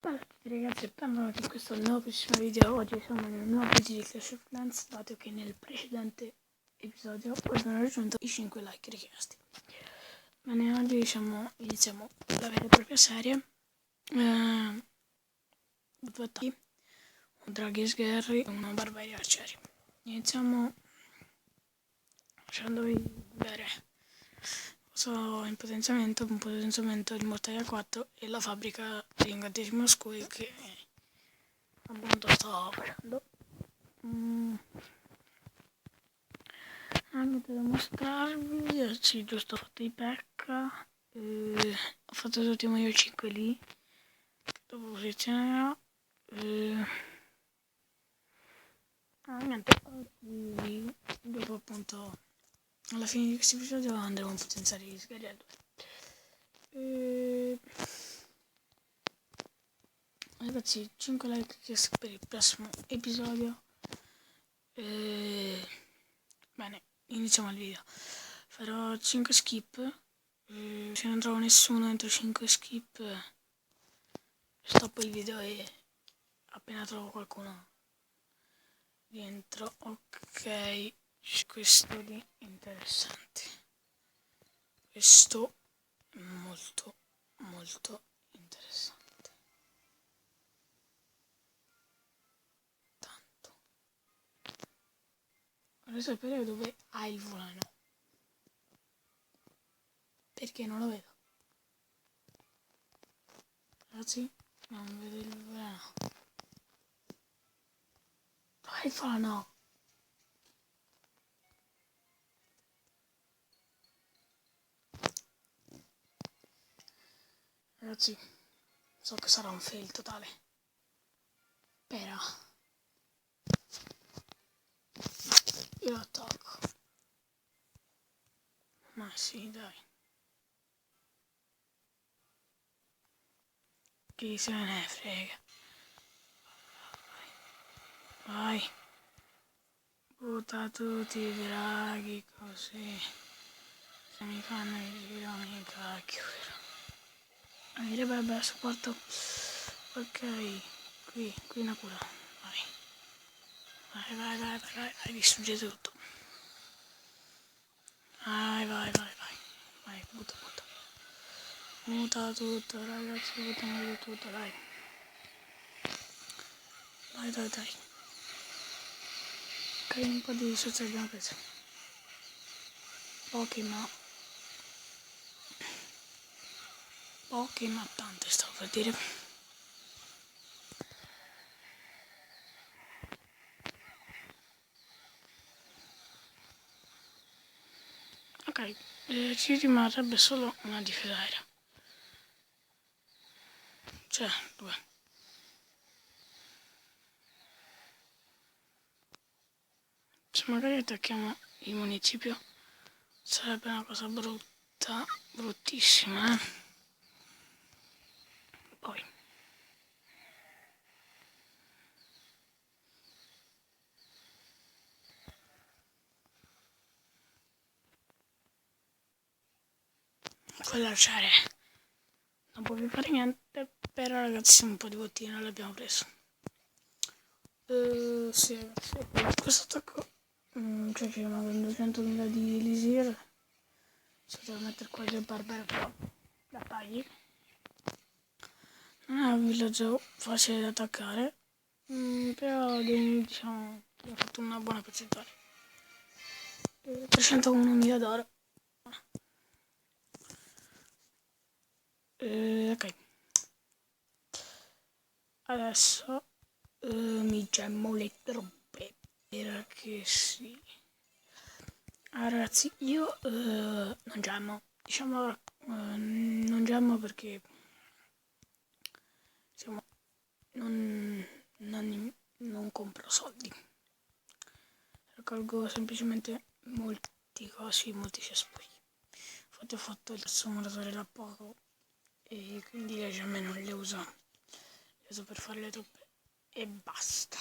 Ciao a tutti ragazzi e benvenuti in questo nuovissimo video. Oggi siamo nel nuovo video di Clash of Clans, dato che nel precedente episodio abbiamo raggiunto i 5 like richiesti. Bene, oggi iniziamo la vera e propria serie. Un Draghi Sgherri e una Barbarie Arcieri. Iniziamo facendovi vedere cosa ho in potenziamento, un potenziamento di mortaia 4 e la fabbrica di incantesimo scuri che appunto sto facendo. Anche da mostrarvi, sì, giusto, ho fatto i pecca, ho fatto l'ultimo io 5 lì, dopo posizionerò, niente, dopo appunto alla fine di questo episodio andremo a potenziare gli sgherri. Ragazzi, 5 like per il prossimo episodio. Bene, iniziamo il video. Farò 5 skip. Se non trovo nessuno entro 5 skip, stoppo il video e appena trovo qualcuno rientro. Ok, questo di interessante. Questo è molto interessante. Vorrei sapere dove ha il volano. Perché non lo vedo. Ragazzi, non vedo il volano. Dove è il volano? Ragazzi, so che sarà un fail totale. Però io lo attacco. Ma sì, dai. Chi se ne frega. Vai. Butta tutti i draghi così. Se mi fanno il giro mi cacchio. Dire vabbè, supporto. Ok. Qui una cura. Vai, distruggete tutto. Vai, butta. Butta tutto, ragazzi, buttami tutto, dai. Dai. Ok, un po' di risorse abbiamo preso. Pochi ma tante, stavo per dire. Ok, ci rimarrebbe solo una difesa aerea. Cioè, 2. Se magari attacchiamo il municipio sarebbe una cosa brutta, bruttissima, Poi. Quell'arciere non può più fare niente, però ragazzi un po' di bottino l'abbiamo preso. Sì ragazzi, questo attacco cioè ci rimangono 200.000 di elisir. Se devo mettere qua del barbero però la tagli. Non è un villaggio facile da attaccare, però diciamo ho fatto una buona percentuale. 301.000 d'oro. Ok, adesso mi gemmo le troppe perché sì. Allora, ragazzi, io non gemmo, diciamo non gemmo perché diciamo, non compro soldi, raccolgo semplicemente molti cosi, molti cespugli. Infatti ho fatto il simulatore da poco e quindi le gemme non le uso per fare le truppe e basta.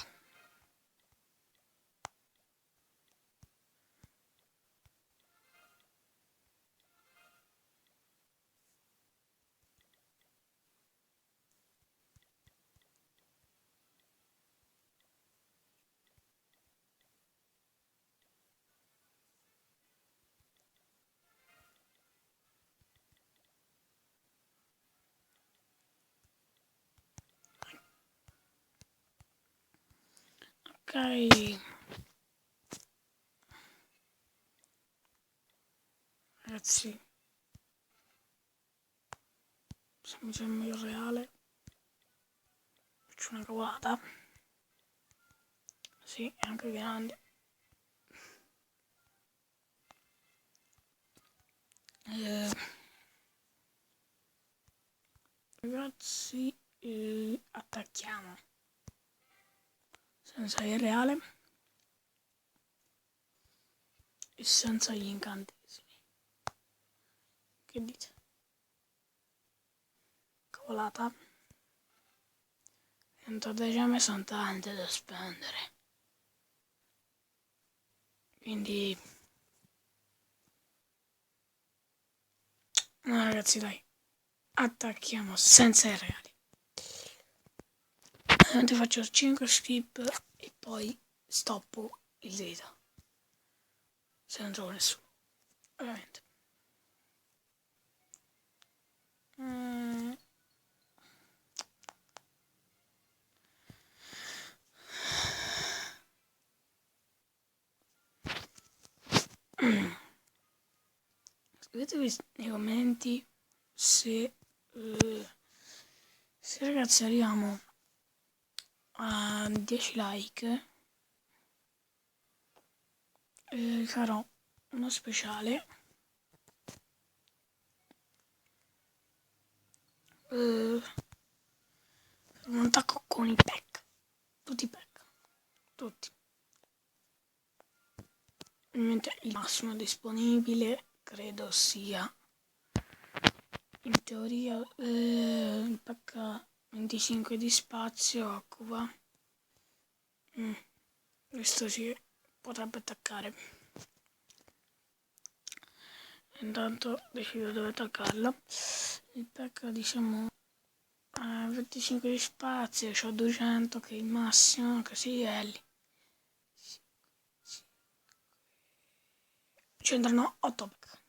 Ok. Ragazzi, se mi sembra il reale, faccio una cavolata. Sì, è anche grande. Ragazzi, attacchiamo senza il reale e senza gli incantesimi. Che dite? Cavolata? 100 gemme sono tante da spendere. Quindi... no ragazzi, dai. Attacchiamo senza i reali. Ti faccio 5 skip e poi stoppo il dito. Se non trovo nessuno. Ovviamente. Scrivetevi nei commenti se ragazzi arriviamo a 10 like, farò uno speciale un attacco con i pack, tutti i pack, tutti. Ovviamente il massimo disponibile credo sia in teoria il pack 25 di spazio occupa. Questo si potrebbe attaccare. Intanto decido dove attaccarlo. Il pack diciamo 25 di spazio, ho 200 che è il massimo, così livelli. Ci entrano 8 pack.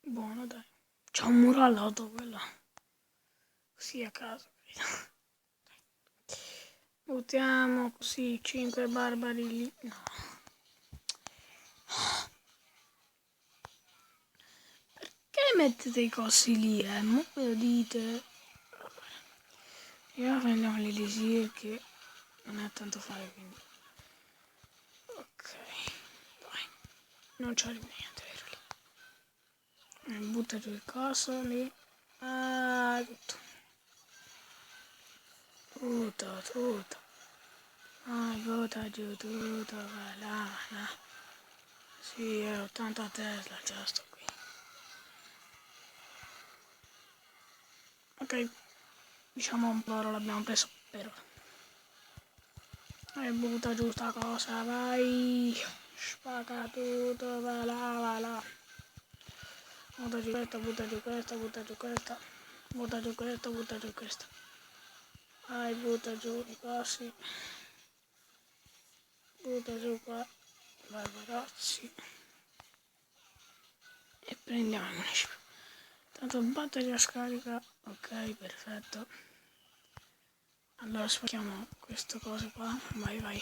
Buono dai. C'è un muro all'auto quello. Così a caso, credo. Buttiamo così 5 barbari lì. No. Perché mettete i cosi lì, Mo ve lo dite. Io prendiamo l'elisir che non è tanto fare, quindi. Ok. Dai. Non c'è niente, vero lì. Butta giù il coso lì. Ah, tutto. Tutto. Butta giù tutto, va là. Sì, è 80 Tesla, già sto qui. Ok, diciamo loro l'abbiamo preso per ora. E butta giù sta cosa, vai. Spacca tutto, va là. Butta giù questa, butta giù questa. Butta giù questa. Vai, butta giù i cosi. Butta giù qua, barbarozzi. E prendiamo il municipio. Tanto batteria scarica, ok, perfetto. Allora spacchiamo queste cose qua, vai.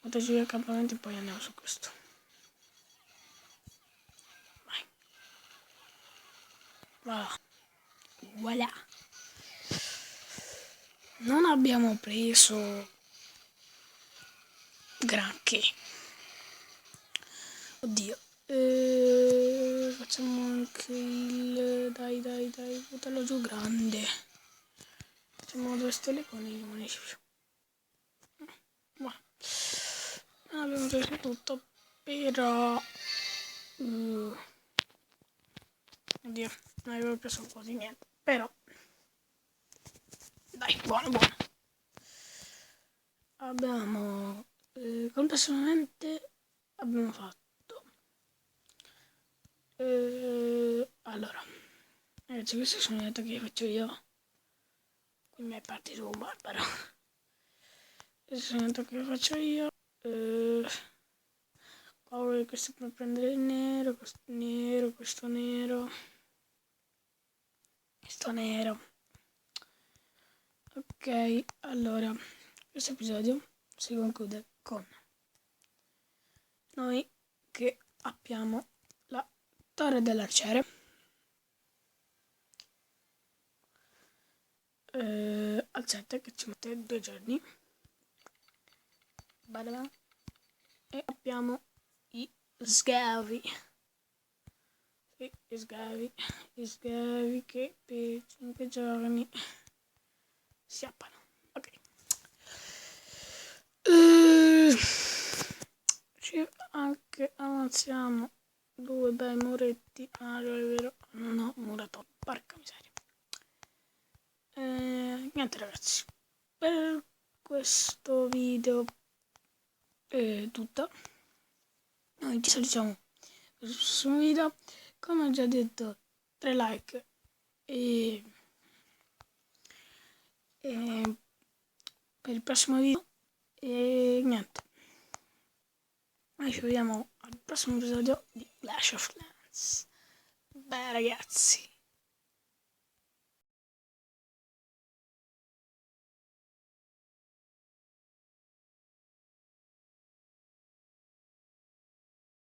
Butta giù gli accampamenti e poi andiamo su questo. Vai. Voilà. Non abbiamo preso granché. Oddio. Facciamo anche il... Dai, buttalo giù grande. Facciamo 2 stelle con il municipio. Buono. Non abbiamo preso tutto, però... Oddio, non avevo preso quasi niente. Però... Dai, buono. Abbiamo... complessivamente abbiamo fatto... allora... Ragazzi, queste sono le attacchi che faccio io. Qui mi è partito un barbaro. Queste sono le attacchi che faccio io. Qua questo per prendere il nero, questo nero. Ok, allora questo episodio si conclude con noi che abbiamo la torre dell'arciere, al 7 che ci mette 2 giorni, e abbiamo i scavi. Sì, gli scavi che per 5 giorni si appano. Ok. Ci anche avanziamo 2 bei muretti. Ah, è vero, non ho murato, porca miseria. Niente ragazzi, per questo video è tutto. Noi ci salutiamo per il prossimo video. Come ho già detto, 3 like e per il prossimo video. E niente, noi ci vediamo al prossimo episodio di Clash of Clans. Beh ragazzi,